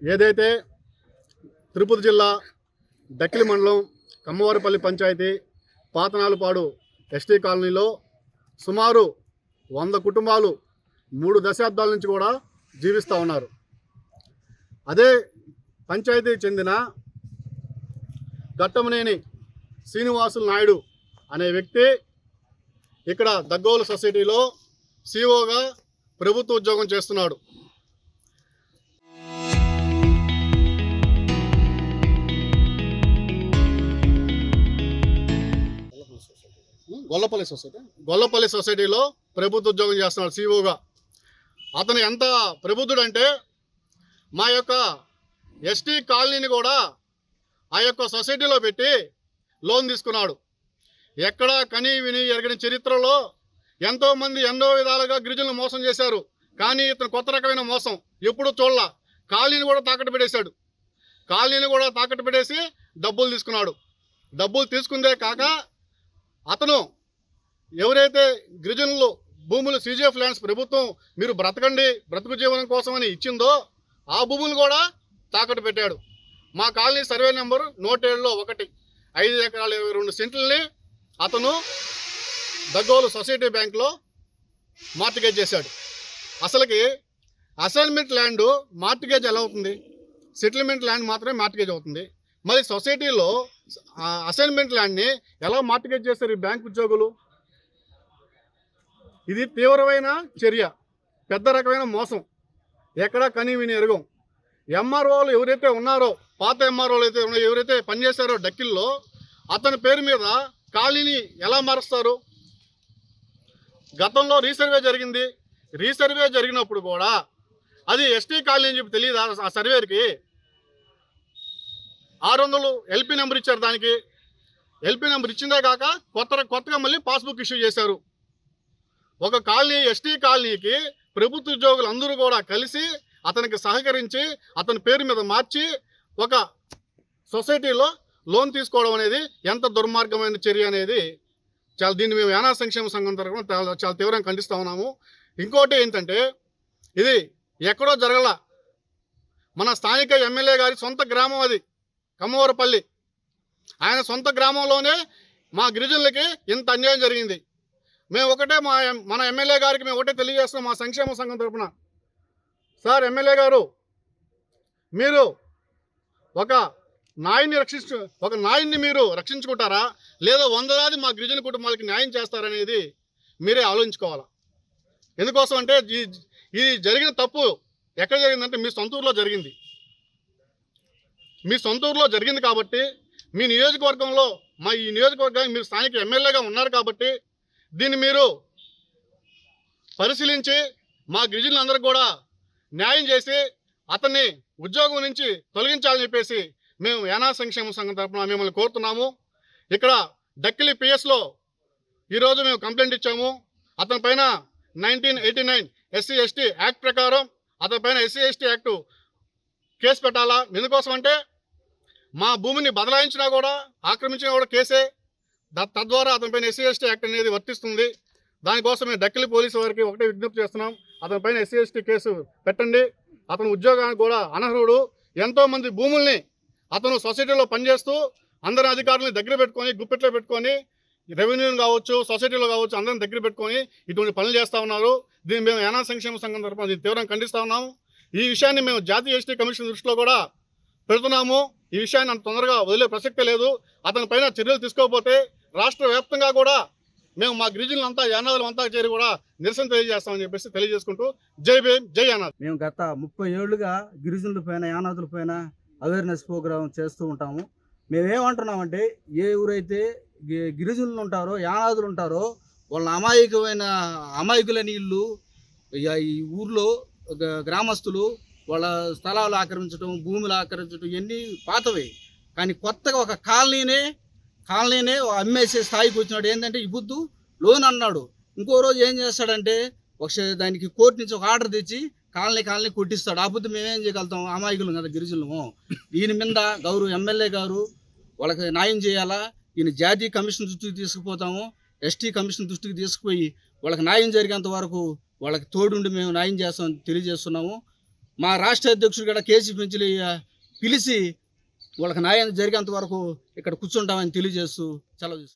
ఏదైతే తిరుపతి జిల్లా దక్కిలి మండలం కమ్మవారిపల్లి పంచాయతీ పాతనాలుపాడు ఎస్టీ కాలనీలో సుమారు 100 కుటుంబాలు 3 దశాబ్దాల నుంచి కూడా జీవిస్తూ ఉన్నారు. అదే పంచాయతీకి చెందిన గట్టమనేని శ్రీనివాసులు నాయుడు అనే వ్యక్తి ఇక్కడ దగ్గోలు సొసైటీలో సిఓగా ప్రభుత్వ ఉద్యోగం చేస్తున్నాడు. గొల్లపల్లి సొసైటీలో ప్రభుత్వ ఉద్యోగం చేస్తున్నాడు సిఓగా. అతను ఎంత ప్రబుద్ధుడు అంటే మా యొక్క ఎస్టీ కాలనీని కూడా ఆ యొక్క సొసైటీలో పెట్టి లోన్ తీసుకున్నాడు. ఎక్కడ కని విని ఎరగని చరిత్రలో ఎంతోమంది ఎన్నో విధాలుగా గిరిజనులు మోసం చేశారు. కానీ ఇతను కొత్త రకమైన మోసం ఎప్పుడూ చూడలా. కాలనీని కూడా తాకట్టు పెట్టేశాడు. కాలనీని కూడా తాకట్టు పెట్టేసి డబ్బులు తీసుకున్నాడు. డబ్బులు తీసుకుందే కాక అతను ఎవరైతే గిరిజనులు భూములు CGF ల్యాండ్స్ ప్రభుత్వం మీరు బ్రతకండి బ్రతుకు జీవనం కోసమని ఇచ్చిందో ఆ భూములు కూడా తాకట్టు పెట్టాడు. మా కాలనీ సర్వే నెంబరు 107లో 1 5 ఎకరాల 22 సెంట్లని అతను దగ్గోలు సొసైటీ బ్యాంక్లో మార్టిగేజ్ చేశాడు. అసలుకి అసైన్మెంట్ ల్యాండ్ మార్టిగేజ్ ఎలా అవుతుంది? సెటిల్మెంట్ ల్యాండ్ మాత్రమే మార్టిగేజ్ అవుతుంది. మరి సొసైటీలో అసైన్మెంట్ ల్యాండ్ని ఎలా మార్టిగేజ్ చేస్తారు ఈ బ్యాంక్ ఉద్యోగులు? ఇది తీవ్రమైన చర్య, పెద్ద రకమైన మోసం. ఎక్కడా కని విని ఎరగం. ఎంఆర్ఓలు ఎవరైతే ఉన్నారో, పాత ఎంఆర్ఓలు అయితే ఎవరైతే పనిచేశారో డక్కిల్లో, అతని పేరు మీద కాలనీని ఎలా మారుస్తారు? గతంలో రీసర్వే జరిగింది. రీసర్వే జరిగినప్పుడు కూడా అది ఎస్టీ కాలనీ అని చెప్పి తెలియదు ఆ సర్వేకి. 600 LP నెంబర్ ఇచ్చారు. దానికి LP నెంబర్ ఇచ్చిందే కాక కొత్తగా మళ్ళీ పాస్బుక్ ఇష్యూ చేశారు. ఒక కాలనీ ఎస్టీ కాలనీకి ప్రభుత్వ ఉద్యోగులు అందరూ కూడా కలిసి అతనికి సహకరించి అతని పేరు మీద మార్చి ఒక సొసైటీలో లోన్ తీసుకోవడం అనేది ఎంత దుర్మార్గమైన చర్య అనేది దీన్ని మేము యానా సంక్షేమ సంఘం తరఫున చాలా తీవ్రంగా ఖండిస్తూ ఉన్నాము. ఇంకోటి ఏంటంటే ఇది ఎక్కడో జరగల, మన స్థానిక ఎమ్మెల్యే గారి సొంత గ్రామం అది కమ్మవారిపల్లి. ఆయన సొంత గ్రామంలోనే మా గిరిజనులకి ఇంత అన్యాయం జరిగింది. మేము ఒకటే మన ఎమ్మెల్యే గారికి మేము ఒకటే తెలియజేస్తున్నాం మా సంక్షేమ సంఘం తరఫున. సార్ ఎమ్మెల్యే గారు, మీరు ఒక నాయన్ని మీరు రక్షించుకుంటారా, లేదా 100 మా గిరిజన కుటుంబాలకి న్యాయం చేస్తారనేది మీరే ఆలోచించుకోవాలా. ఎందుకోసం అంటే ఈ జరిగిన తప్పు ఎక్కడ జరిగిందంటే మీ సొంత ఊర్లో జరిగింది. మీ సొంత ఊర్లో జరిగింది కాబట్టి మీ నియోజకవర్గంలో ఈ నియోజకవర్గానికి మీరు స్థానిక ఎమ్మెల్యేగా ఉన్నారు కాబట్టి దీన్ని మీరు పరిశీలించి మా గిరిజనులందరికీ కూడా న్యాయం చేసి అతన్ని ఉద్యోగం నుంచి తొలగించాలని చెప్పేసి మేము యానా సంక్షేమ సంఘం తరఫున మిమ్మల్ని కోరుతున్నాము. ఇక్కడ డక్కిలి PSలో ఈరోజు మేము కంప్లైంట్ ఇచ్చాము. అతని పైన 1989 SC/ST యాక్ట్ ప్రకారం అతని పైన SC/ST యాక్టు కేసు పెట్టాలా. ఎందుకోసం అంటే మా భూమిని బదలాయించినా కూడా ఆక్రమించినా కూడా కేసే. తద్వారా అతనిపైన SC/ST యాక్ట్ అనేది వర్తిస్తుంది. దానికోసం మేము డక్కిలి పోలీసు వారికి ఒకటే విజ్ఞప్తి చేస్తున్నాం, అతనిపైన SC/ST కేసు పెట్టండి. అతను ఉద్యోగానికి కూడా అనర్హుడు. ఎంతోమంది భూముల్ని అతను సొసైటీలో పనిచేస్తూ అందరి అధికారులని దగ్గర పెట్టుకొని గుప్పెట్లో పెట్టుకొని రెవెన్యూని కావచ్చు సొసైటీలో కావచ్చు అందరిని దగ్గర పెట్టుకొని ఇటువంటి పనులు చేస్తూ ఉన్నారు. దీన్ని మేము యానా సంక్షేమ సంఘం తరఫున దీన్ని తీవ్రంగా ఖండిస్తూ ఉన్నాము. ఈ విషయాన్ని మేము జాతీయ ఎస్టీ కమిషన్ దృష్టిలో కూడా పెడుతున్నాము. ఈ విషయాన్ని అంత తొందరగా వదిలే ప్రసక్తే లేదు. అతని పైన చర్యలు తీసుకోకపోతే రాష్ట్ర వ్యాప్తంగా కూడా మేము మా గిరిజనులంతా యానాదులంతా చేరి కూడా నిరసన తెలియజేస్తామని చెప్పేసి తెలియజేసుకుంటూ జై భీమ్ జై యానాద్. మేము గత 30 ఏళ్ళుగా గిరిజనుల పైన యానాదుల పైన అవేర్నెస్ ప్రోగ్రామ్ చేస్తూ ఉంటాము. మేమేమంటున్నామంటే ఏ ఊరైతే గిరిజనులు ఉంటారో యానాదులు ఉంటారో వాళ్ళ అమాయకులని ఇల్లు ఈ ఊర్లో గ్రామస్తులు వాళ్ళ స్థలాలు ఆక్రమించడం భూములు ఆక్రమించడం ఇవన్నీ పాతవే. కానీ కొత్తగా ఒక కాలనీనే అమ్మేసే స్థాయికి వచ్చినాడు. ఏంటంటే ఈ బుద్ధు లోన్ అన్నాడు. ఇంకో రోజు ఏం చేస్తాడంటే దానికి కోర్టు నుంచి ఒక ఆర్డర్ తెచ్చి కాలనీ కొట్టిస్తాడు. ఆ బుద్ధి మేమేం చేయగలుగుతాం? అమాయకులు కదా గిరిజనులము. దీని మీద గౌరవ ఎమ్మెల్యే గారు వాళ్ళకి న్యాయం చేయాలా. దీన్ని జాతీయ కమిషన్ దృష్టికి తీసుకుపోతాము, ఎస్టీ కమిషన్ దృష్టికి తీసుకుపోయి వాళ్ళకి న్యాయం జరిగేంత వరకు వాళ్ళకి తోడుండి మేము న్యాయం చేస్తామని తెలియజేస్తున్నాము. మా రాష్ట్ర అధ్యక్షుడు కూడా కేసీ పెంచులు పిలిచి వాళ్ళకి న్యాయం జరిగేంత వరకు ఇక్కడ కూర్చుంటామని తెలియజేస్తూ సెలవు తీసుకుంటాం.